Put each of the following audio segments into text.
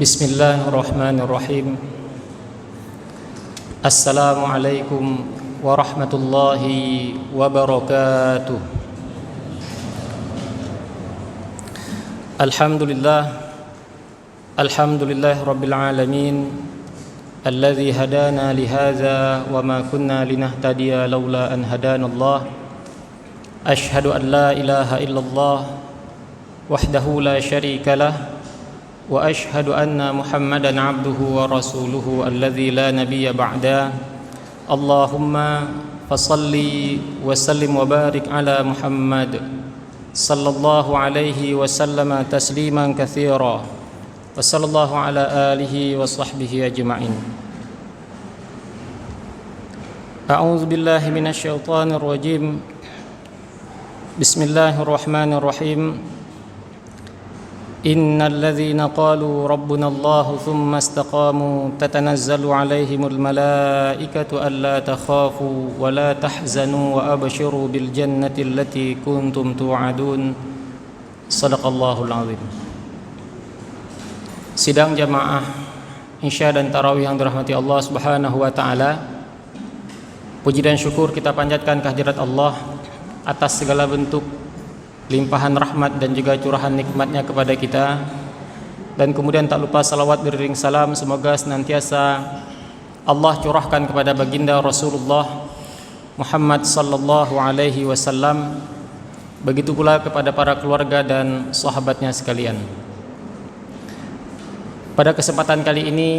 Bismillahirrahmanirrahim. Assalamualaikum warahmatullahi wabarakatuh. Alhamdulillah rabbil alamin, alladzi hadana lihadza wa ma kunna linahtadiya laula an hadanallah. Ashhadu an la ilaha illallah wahdahu la syarika lah, wa ashhadu anna Muhammadan abduhu wa rasuluhu alladzi la nabiyya ba'da. Allahumma fasalli wa sallim wa barik ala Muhammad sallallahu alaihi wa sallama tasliman katsira, wa sallallahu ala alihi wa sahbihi ajma'in. A'udzu billahi minasy syaithanir rajim. Bismillahirrahmanirrahim. Innal ladzina qalu rabbuna Allah tsumma istaqamu tatanazzalu 'alaihimul malaikatu alla takhafu wa la tahzanu wa abshiru bil jannati allati kuntum tu'adun. Shadaqallahul 'azim. Sidang jamaah Isya dan Tarawih yang dirahmati Allah Subhanahu wa taala. Puji dan syukur kita panjatkan kehadirat Allah atas segala bentuk limpahan rahmat dan juga curahan nikmatnya kepada kita, dan kemudian tak lupa salawat beriring salam semoga senantiasa Allah curahkan kepada baginda Rasulullah Muhammad sallallahu alaihi wasallam, begitu pula kepada para keluarga dan sahabatnya sekalian. Pada kesempatan kali ini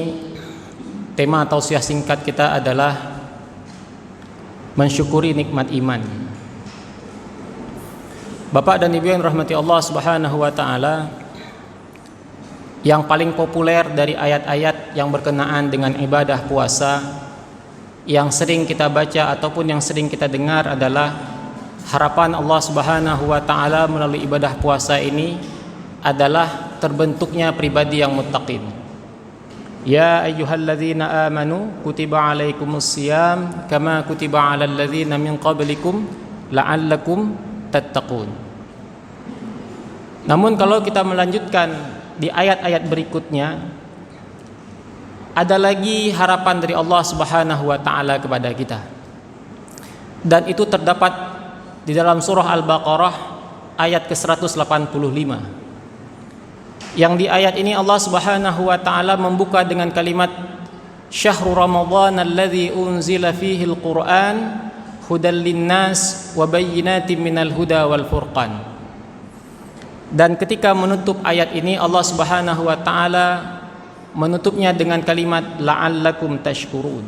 tema tausiah singkat kita adalah mensyukuri nikmat iman. Bapak dan Ibu yang rahmati Allah Subhanahu wa taala, yang paling populer dari ayat-ayat yang berkenaan dengan ibadah puasa yang sering kita baca ataupun yang sering kita dengar adalah harapan Allah Subhanahu wa taala melalui ibadah puasa ini adalah terbentuknya pribadi yang muttaqin. Ya ayyuhalladzina amanu kutiba alaikumusiyam kama kutiba alal ladzina min qablikum la'allakum tattaqun. Namun kalau kita melanjutkan di ayat-ayat berikutnya, ada lagi harapan dari Allah Subhanahu wa taala kepada kita. Dan itu terdapat di dalam surah Al-Baqarah ayat ke-185. Yang di ayat ini Allah Subhanahu wa taala membuka dengan kalimat Syahrul Ramadan alladzi unzila fihi al-Qur'an hudal linnas wa bayyinatin minal huda wal furqan. Dan ketika menutup ayat ini Allah Subhanahu wa taala menutupnya dengan kalimat la'allakum tashkurun,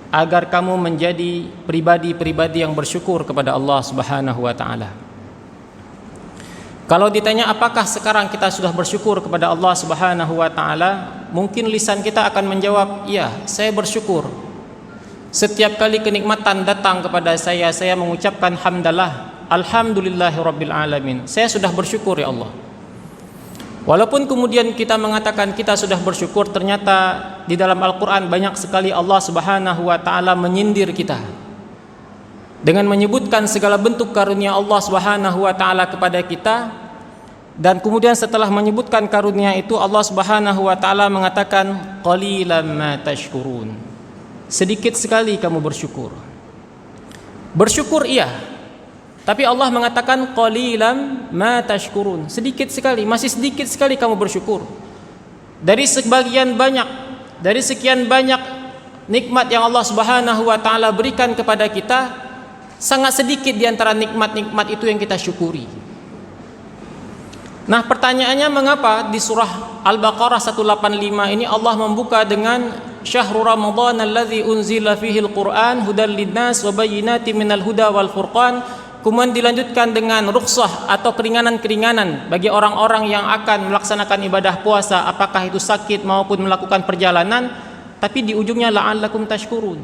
agar kamu menjadi pribadi-pribadi yang bersyukur kepada Allah Subhanahu wa taala. Kalau ditanya apakah sekarang kita sudah bersyukur kepada Allah Subhanahu wa taala, mungkin lisan kita akan menjawab, "Iya, saya bersyukur. Setiap kali kenikmatan datang kepada saya mengucapkan hamdalah, alhamdulillahirabbil alamin. Saya sudah bersyukur ya Allah." Walaupun kemudian kita mengatakan kita sudah bersyukur, ternyata di dalam Al-Qur'an banyak sekali Allah Subhanahu wa taala menyindir kita dengan menyebutkan segala bentuk karunia Allah Subhanahu wa taala kepada kita, dan kemudian setelah menyebutkan karunia itu Allah Subhanahu wa taala mengatakan qalilan ma tashkurun. Sedikit sekali kamu bersyukur. Bersyukur iya, tapi Allah mengatakan qalilan ma tashkurun. Sedikit sekali, masih sedikit sekali kamu bersyukur. Dari sekian banyak nikmat yang Allah Subhanahu wa taala berikan kepada kita, sangat sedikit di antara nikmat-nikmat itu yang kita syukuri. Nah, pertanyaannya mengapa di surah Al-Baqarah 185 ini Allah membuka dengan Syahrul Ramadan alladzi unzila fihi al-Qur'an hudal linnas wa bayyinatin minal huda wal furqan, kemudian dilanjutkan dengan rukhsah atau keringanan-keringanan bagi orang-orang yang akan melaksanakan ibadah puasa, apakah itu sakit maupun melakukan perjalanan, tapi di ujungnya la'allakum tashkurun.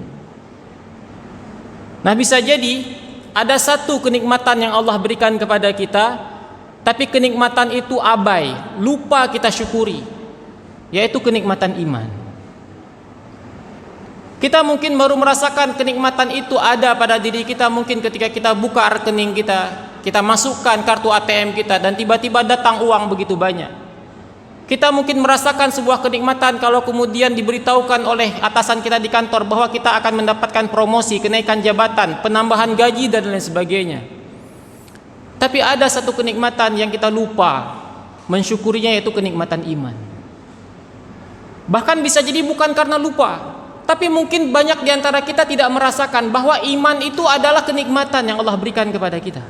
Nah, bisa jadi ada satu kenikmatan yang Allah berikan kepada kita, tapi kenikmatan itu abai, lupa kita syukuri, yaitu kenikmatan iman. Kita mungkin baru merasakan kenikmatan itu ada pada diri kita mungkin ketika kita buka rekening kita masukkan kartu ATM kita dan tiba-tiba datang uang begitu banyak. Kita mungkin merasakan sebuah kenikmatan kalau kemudian diberitahukan oleh atasan kita di kantor bahwa kita akan mendapatkan promosi, kenaikan jabatan, penambahan gaji dan lain sebagainya. Tapi ada satu kenikmatan yang kita lupa mensyukurinya, yaitu kenikmatan iman. Bahkan bisa jadi bukan karena lupa, tapi mungkin banyak di antara kita tidak merasakan bahwa iman itu adalah kenikmatan yang Allah berikan kepada kita.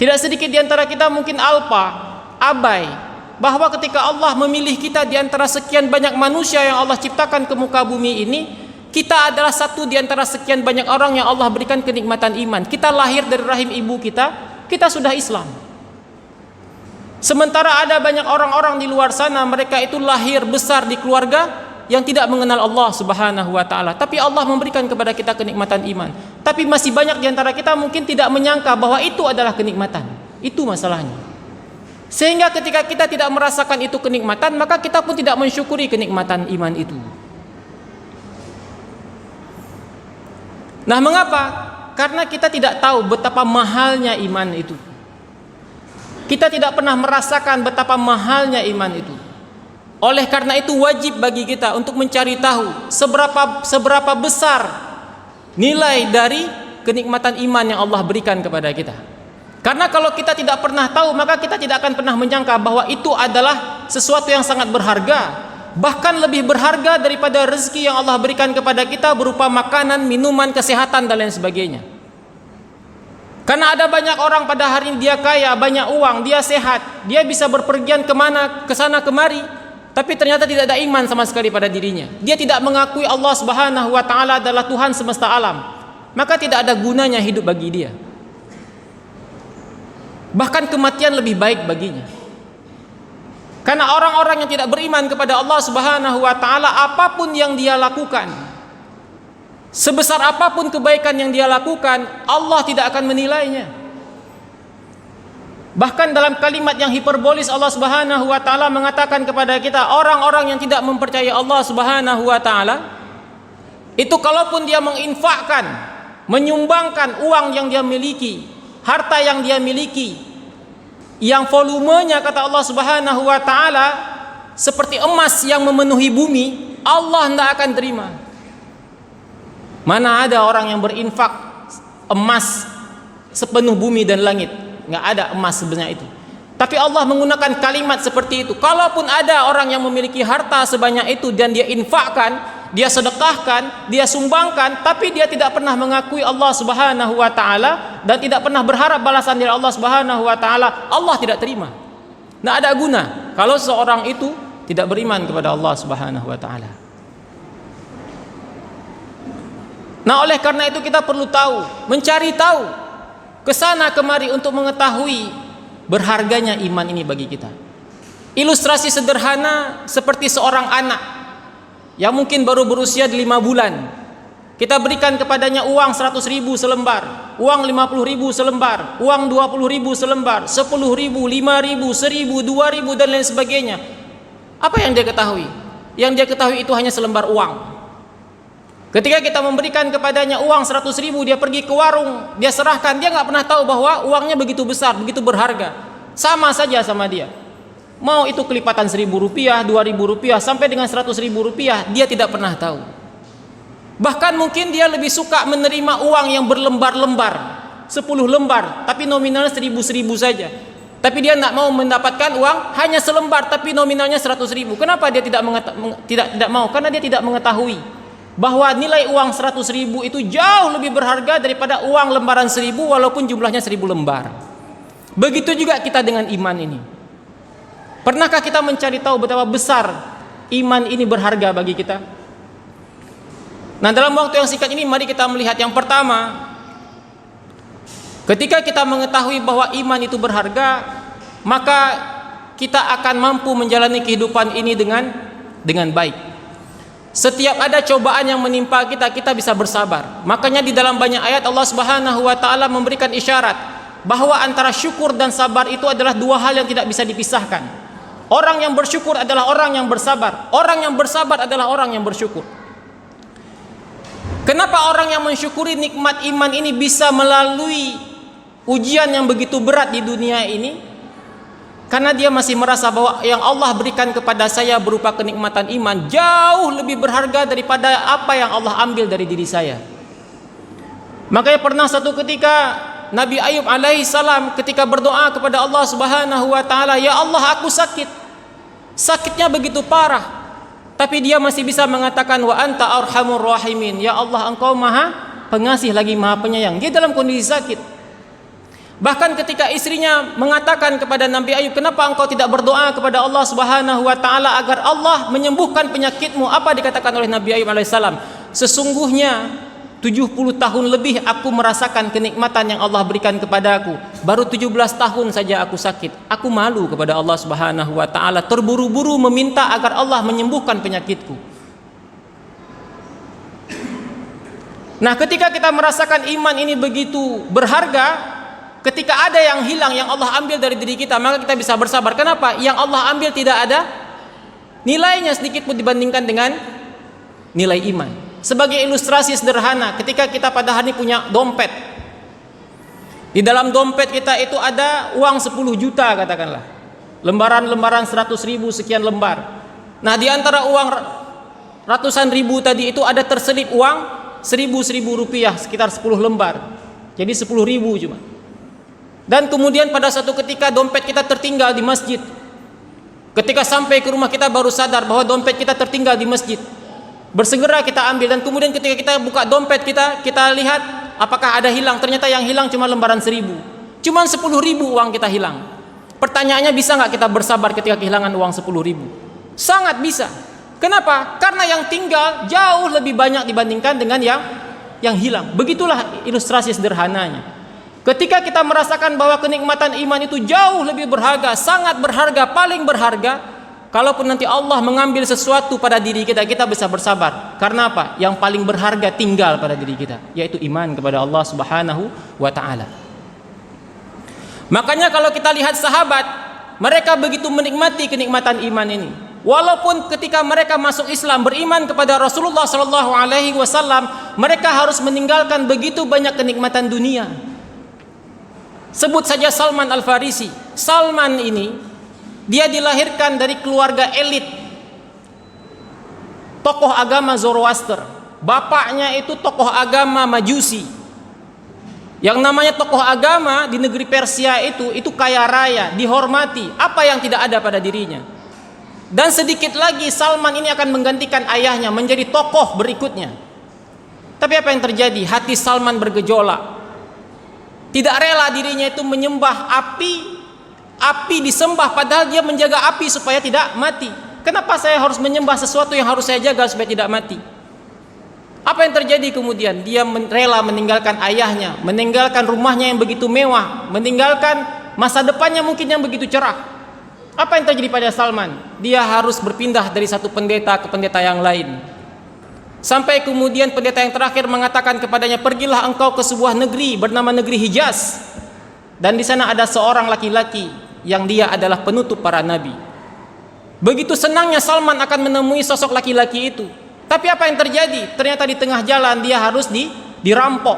Tidak sedikit di antara kita mungkin abai bahwa ketika Allah memilih kita di antara sekian banyak manusia yang Allah ciptakan ke muka bumi ini, kita adalah satu di antara sekian banyak orang yang Allah berikan kenikmatan iman. Kita lahir dari rahim ibu kita sudah Islam. Sementara ada banyak orang-orang di luar sana, mereka itu lahir besar di keluarga yang tidak mengenal Allah Subhanahu wa taala, tapi Allah memberikan kepada kita kenikmatan iman. Tapi masih banyak di antara kita mungkin tidak menyangka bahwa itu adalah kenikmatan. Itu masalahnya. Sehingga ketika kita tidak merasakan itu kenikmatan, maka kita pun tidak mensyukuri kenikmatan iman itu. Nah, mengapa? Karena kita tidak tahu betapa mahalnya iman itu. Kita tidak pernah merasakan betapa mahalnya iman itu. Oleh karena itu wajib bagi kita untuk mencari tahu seberapa besar nilai dari kenikmatan iman yang Allah berikan kepada kita. Karena kalau kita tidak pernah tahu, maka kita tidak akan pernah menyangka bahwa itu adalah sesuatu yang sangat berharga, bahkan lebih berharga daripada rezeki yang Allah berikan kepada kita berupa makanan, minuman, kesehatan dan lain sebagainya. Karena ada banyak orang pada hari ini dia kaya, banyak uang, dia sehat, dia bisa berpergian kemana, kesana kemari, tapi ternyata tidak ada iman sama sekali pada dirinya. Dia tidak mengakui Allah Subhanahu wa taala adalah Tuhan semesta alam, maka tidak ada gunanya hidup bagi dia. Bahkan kematian lebih baik baginya. Karena orang-orang yang tidak beriman kepada Allah Subhanahu wa taala, apapun yang dia lakukan, sebesar apapun kebaikan yang dia lakukan, Allah tidak akan menilainya. Bahkan dalam kalimat yang hiperbolis, Allah Subhanahu wa taala mengatakan kepada kita, orang-orang yang tidak mempercayai Allah Subhanahu wa taala itu kalaupun dia menginfakkan, menyumbangkan uang yang dia miliki, harta yang dia miliki, yang volumenya kata Allah Subhanahu wa taala seperti emas yang memenuhi bumi, Allah tidak akan terima. Mana ada orang yang berinfak emas sepenuh bumi dan langit? Nggak ada emas sebenarnya itu. Tapi Allah menggunakan kalimat seperti itu. Kalaupun ada orang yang memiliki harta sebanyak itu dan dia infakkan, dia sedekahkan, dia sumbangkan, tapi dia tidak pernah mengakui Allah Subhanahu wa taala dan tidak pernah berharap balasan dari Allah Subhanahu wa taala, Allah tidak terima. Tidak ada guna kalau seorang itu tidak beriman kepada Allah Subhanahu wa taala. Nah, oleh karena itu kita perlu tahu, mencari tahu kesana kemari untuk mengetahui berharganya iman ini bagi kita. Ilustrasi sederhana seperti seorang anak yang mungkin baru berusia 5 bulan, kita berikan kepadanya uang 100 ribu selembar, uang 50 ribu selembar, uang 20 ribu selembar, 10 ribu, 5 ribu, 1000, 2000 dan lain sebagainya. Apa yang dia ketahui? Yang dia ketahui itu hanya selembar uang. Ketika kita memberikan kepadanya uang 100 ribu, dia pergi ke warung, dia serahkan, dia nggak pernah tahu bahwa uangnya begitu besar, begitu berharga. Sama saja sama dia. Mau itu kelipatan 1000 rupiah, 2000 rupiah, sampai dengan 100 ribu rupiah, dia tidak pernah tahu. Bahkan mungkin dia lebih suka menerima uang yang berlembar-lembar, 10 lembar, tapi nominalnya 1000 saja. Tapi dia tidak mau mendapatkan uang hanya selembar, tapi nominalnya 100 ribu. Kenapa dia tidak mau? Karena dia tidak mengetahui bahwa nilai uang 100 ribu itu jauh lebih berharga daripada uang lembaran 1000 walaupun jumlahnya 1000 lembar. Begitu juga kita dengan iman ini. Pernahkah kita mencari tahu betapa besar iman ini berharga bagi kita? Nah, dalam waktu yang singkat ini mari kita melihat yang pertama. Ketika kita mengetahui bahwa iman itu berharga, maka kita akan mampu menjalani kehidupan ini dengan baik. Setiap ada cobaan yang menimpa kita, kita bisa bersabar. Makanya di dalam banyak ayat Allah Subhanahu wa taala memberikan isyarat bahwa antara syukur dan sabar itu adalah dua hal yang tidak bisa dipisahkan. Orang yang bersyukur adalah orang yang bersabar. Orang yang bersabar adalah orang yang bersyukur. Kenapa orang yang mensyukuri nikmat iman ini bisa melalui ujian yang begitu berat di dunia ini? Karena dia masih merasa bahwa yang Allah berikan kepada saya berupa kenikmatan iman jauh lebih berharga daripada apa yang Allah ambil dari diri saya. Makanya pernah satu ketika Nabi Ayub alaihissalam ketika berdoa kepada Allah Subhanahu wa taala, "Ya Allah, aku sakit." Sakitnya begitu parah, tapi dia masih bisa mengatakan, "Wa anta arhamur rahimin." Ya Allah, Engkau Maha Pengasih lagi Maha Penyayang. Dia dalam kondisi sakit. Bahkan ketika istrinya mengatakan kepada Nabi Ayub, "Kenapa engkau tidak berdoa kepada Allah Subhanahu wa taala agar Allah menyembuhkan penyakitmu?" Apa dikatakan oleh Nabi Ayub alaihissalam? "Sesungguhnya 70 tahun lebih aku merasakan kenikmatan yang Allah berikan kepadaku. Baru 17 tahun saja aku sakit. Aku malu kepada Allah Subhanahu wa taala, terburu-buru meminta agar Allah menyembuhkan penyakitku." Nah, ketika kita merasakan iman ini begitu berharga, ketika ada yang hilang yang Allah ambil dari diri kita, maka kita bisa bersabar. Kenapa? Yang Allah ambil tidak ada nilainya sedikit pun dibandingkan dengan nilai iman. Sebagai ilustrasi sederhana, ketika kita pada hari ini punya dompet, di dalam dompet kita itu ada uang 10 juta katakanlah, lembaran-lembaran 100 ribu sekian lembar. Nah, di antara uang ratusan ribu tadi itu ada terselip uang 1000 rupiah, sekitar 10 lembar, jadi 10 ribu cuma. Dan kemudian pada suatu ketika dompet kita tertinggal di masjid. Ketika sampai ke rumah kita baru sadar bahwa dompet kita tertinggal di masjid. Bersegera kita ambil, dan kemudian ketika kita buka dompet kita lihat apakah ada hilang. Ternyata yang hilang cuma lembaran 1000. Cuma 10.000 uang kita hilang. Pertanyaannya, bisa nggak kita bersabar ketika kehilangan uang 10.000? Sangat bisa. Kenapa? Karena yang tinggal jauh lebih banyak dibandingkan dengan yang hilang. Begitulah ilustrasi sederhananya. Ketika kita merasakan bahwa kenikmatan iman itu jauh lebih berharga, sangat berharga, paling berharga, kalaupun nanti Allah mengambil sesuatu pada diri kita, kita bisa bersabar. Karena apa? Yang paling berharga tinggal pada diri kita, yaitu iman kepada Allah Subhanahu wa taala. Makanya kalau kita lihat sahabat, mereka begitu menikmati kenikmatan iman ini. Walaupun ketika mereka masuk Islam, beriman kepada Rasulullah sallallahu alaihi wasallam, mereka harus meninggalkan begitu banyak kenikmatan dunia. Sebut saja Salman Al-Farisi. Salman ini, dia dilahirkan dari keluarga elit, tokoh agama Zoroaster. Bapaknya itu tokoh agama Majusi. Yang namanya tokoh agama di negeri Persia itu kaya raya, dihormati. Apa yang tidak ada pada dirinya? Dan sedikit lagi Salman ini akan menggantikan ayahnya menjadi tokoh berikutnya. Tapi apa yang terjadi? Hati Salman bergejolak. Tidak rela dirinya itu menyembah api disembah, padahal dia menjaga api supaya tidak mati. Kenapa saya harus menyembah sesuatu yang harus saya jaga supaya tidak mati? Apa yang terjadi kemudian? Dia rela meninggalkan ayahnya, meninggalkan rumahnya yang begitu mewah, meninggalkan masa depannya mungkin yang begitu cerah. Apa yang terjadi pada Salman? Dia harus berpindah dari satu pendeta ke pendeta yang lain. Sampai kemudian pendeta yang terakhir mengatakan kepadanya, "Pergilah engkau ke sebuah negeri bernama negeri Hijaz, dan di sana ada seorang laki-laki yang dia adalah penutup para nabi." Begitu senangnya Salman akan menemui sosok laki-laki itu. Tapi apa yang terjadi? Ternyata di tengah jalan dia harus dirampok.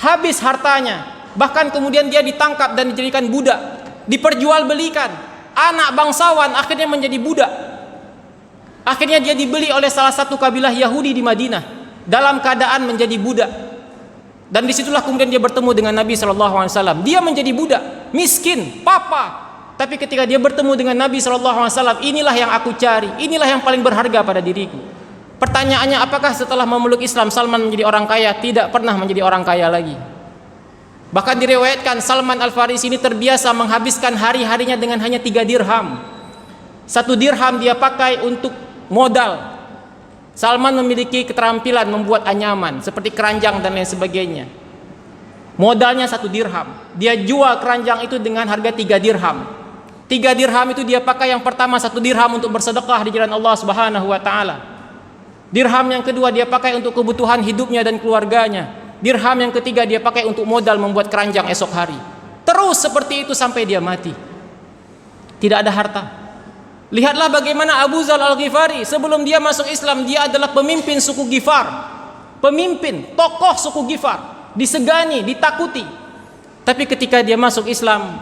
Habis hartanya. Bahkan kemudian dia ditangkap dan dijadikan budak, diperjualbelikan. Anak bangsawan akhirnya menjadi budak. Akhirnya dia dibeli oleh salah satu kabilah Yahudi di Madinah dalam keadaan menjadi budak. Dan disitulah kemudian dia bertemu dengan Nabi SAW. Dia menjadi budak, miskin, papa. Tapi ketika dia bertemu dengan Nabi SAW, inilah yang aku cari, inilah yang paling berharga pada diriku. Pertanyaannya, apakah setelah memeluk Islam Salman menjadi orang kaya? Tidak pernah menjadi orang kaya lagi. Bahkan diriwayatkan Salman Al-Farisi ini terbiasa menghabiskan hari-harinya dengan hanya 3 dirham. 1 dirham dia pakai untuk modal. Salman memiliki keterampilan membuat anyaman seperti keranjang dan lain sebagainya. Modalnya 1 dirham. Dia jual keranjang itu dengan harga 3 dirham. 3 dirham itu dia pakai yang pertama 1 dirham untuk bersedekah di jalan Allah Subhanahu wa taala. Dirham yang kedua dia pakai untuk kebutuhan hidupnya dan keluarganya. Dirham yang ketiga dia pakai untuk modal membuat keranjang esok hari. Terus seperti itu sampai dia mati. Tidak ada harta. Lihatlah bagaimana Abu Dzar Al-Ghifari, sebelum dia masuk Islam dia adalah pemimpin suku Ghifar. Pemimpin, tokoh suku Ghifar, disegani, ditakuti. Tapi ketika dia masuk Islam,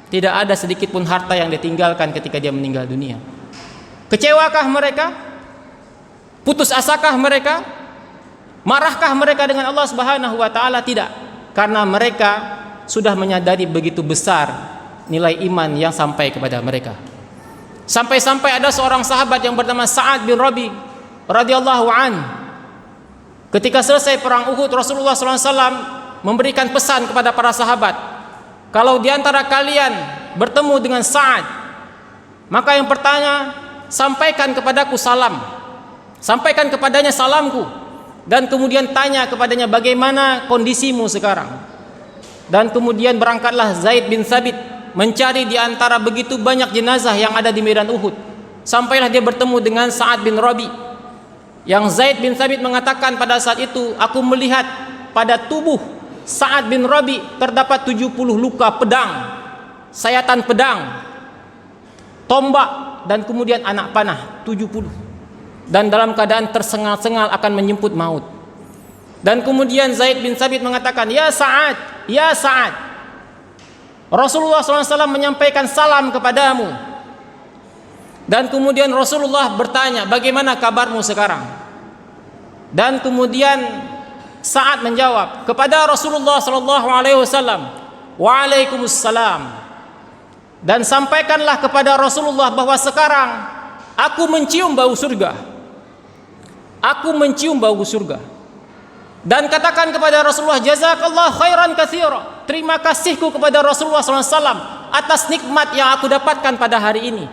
Tidak ada sedikit pun harta yang ditinggalkan ketika dia meninggal dunia. Kecewakah mereka? Putus asakah mereka? Marahkah mereka dengan Allah Subhanahu wa taala? Tidak. Karena mereka sudah menyadari begitu besar nilai iman yang sampai kepada mereka. Sampai-sampai ada seorang sahabat yang bernama Sa'ad bin Rabi radhiyallahu an. Ketika selesai perang Uhud, Rasulullah SAW memberikan pesan kepada para sahabat, kalau di antara kalian bertemu dengan Sa'ad, maka yang pertama, sampaikan kepadaku salam. Sampaikan kepadanya salamku, dan kemudian tanya kepadanya bagaimana kondisimu sekarang. Dan kemudian berangkatlah Zaid bin Thabit mencari di antara begitu banyak jenazah yang ada di medan Uhud. Sampailah dia bertemu dengan Sa'ad bin Rabi. Yang Zaid bin Thabit mengatakan pada saat itu, aku melihat pada tubuh Sa'ad bin Rabi terdapat 70 luka pedang, sayatan pedang, tombak, dan kemudian anak panah 70. Dan dalam keadaan tersengal-sengal akan menjemput maut. Dan kemudian Zaid bin Thabit mengatakan, ya Sa'ad, ya Sa'ad, Rasulullah SAW menyampaikan salam kepadamu. Dan kemudian Rasulullah bertanya, bagaimana kabarmu sekarang? Dan kemudian Sa'ad menjawab kepada Rasulullah SAW, Waalaikumsalam. Dan sampaikanlah kepada Rasulullah bahwa sekarang aku mencium bau surga. Aku mencium bau surga. Dan katakan kepada Rasulullah, jazakallah khairan katsira. Terima kasihku kepada Rasulullah SAW atas nikmat yang aku dapatkan pada hari ini.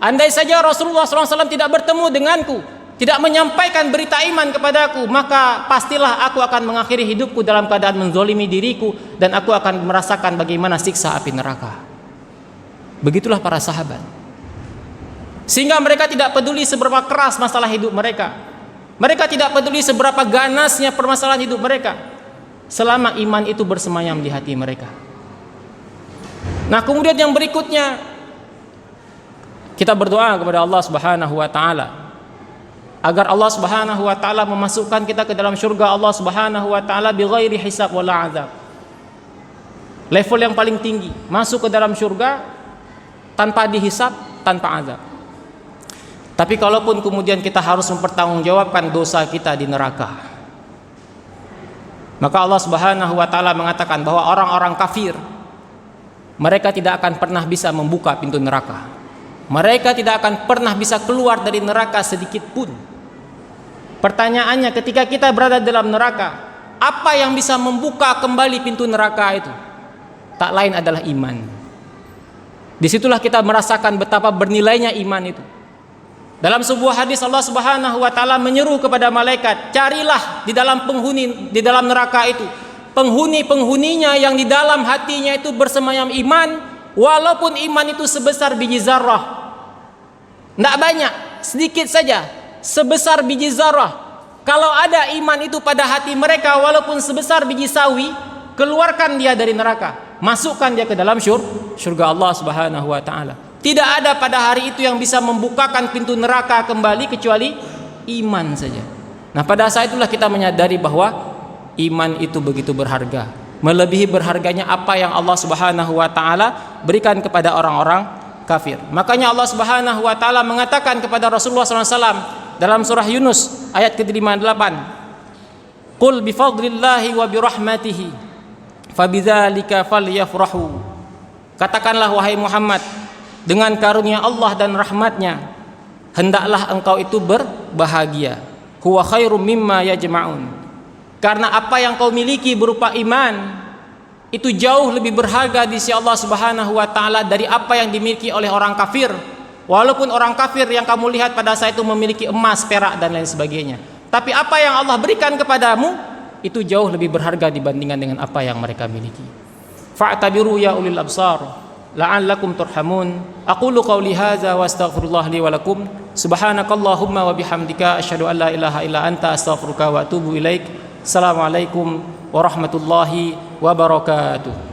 Andai saja Rasulullah SAW tidak bertemu denganku, tidak menyampaikan berita iman kepadaku, maka pastilah aku akan mengakhiri hidupku dalam keadaan menzolimi diriku, dan aku akan merasakan bagaimana siksa api neraka. Begitulah para sahabat. Sehingga mereka tidak peduli seberapa keras masalah hidup mereka. Mereka tidak peduli seberapa ganasnya permasalahan hidup mereka, selama iman itu bersemayam di hati mereka. Nah, kemudian yang berikutnya, kita berdoa kepada Allah Subhanahu wa taala agar Allah Subhanahu wa taala memasukkan kita ke dalam surga Allah Subhanahu wa taala bighairi hisab wala azab. Level yang paling tinggi, masuk ke dalam surga tanpa dihisab, tanpa azab. Tapi kalaupun kemudian kita harus mempertanggungjawabkan dosa kita di neraka, maka Allah Subhanahu wa taala mengatakan bahwa orang-orang kafir, mereka tidak akan pernah bisa membuka pintu neraka. Mereka tidak akan pernah bisa keluar dari neraka sedikit pun. Pertanyaannya, ketika kita berada dalam neraka, apa yang bisa membuka kembali pintu neraka itu? Tak lain adalah iman. Disitulah kita merasakan betapa bernilainya iman itu. Dalam sebuah hadis Allah Subhanahu wa taala menyeru kepada malaikat, carilah di dalam penghuni di dalam neraka itu penghuni-penghuninya yang di dalam hatinya itu bersemayam iman, walaupun iman itu sebesar biji zarrah. Tidak banyak, sedikit saja, sebesar biji zarrah. Kalau ada iman itu pada hati mereka walaupun sebesar biji sawi, keluarkan dia dari neraka, masukkan dia ke dalam surga Allah Subhanahu wa taala. Tidak ada pada hari itu yang bisa membukakan pintu neraka kembali kecuali iman saja. Nah, pada saat itulah kita menyadari bahwa iman itu begitu berharga, melebihi berharganya apa yang Allah Subhanahu wa taala berikan kepada orang-orang kafir. Makanya Allah Subhanahu wa taala mengatakan kepada Rasulullah SAW dalam surah Yunus ayat ke-58, "Qul bi fadlillahi wa bi rahmatihi fabidzalika falyafrahu." Katakanlah wahai Muhammad, dengan karunia Allah dan rahmatnya hendaklah engkau itu berbahagia. Huwa khairum mimma yajma'un. Karena apa yang kau miliki berupa iman itu jauh lebih berharga di sisi Allah Subhanahu wa taala dari apa yang dimiliki oleh orang kafir. Walaupun orang kafir yang kamu lihat pada saat itu memiliki emas, perak dan lain sebagainya, tapi apa yang Allah berikan kepadamu itu jauh lebih berharga dibandingkan dengan apa yang mereka miliki. Fa'tabiru ya ulil absar la'allakum turhamun. Aqulu qawli hadza wa astaghfirullah li wa lakum. Subhanakallahumma wa bihamdika asyhadu an la ilaha illa anta astaghfiruka wa atubu ilaik. Assalamualaikum warahmatullahi wabarakatuh.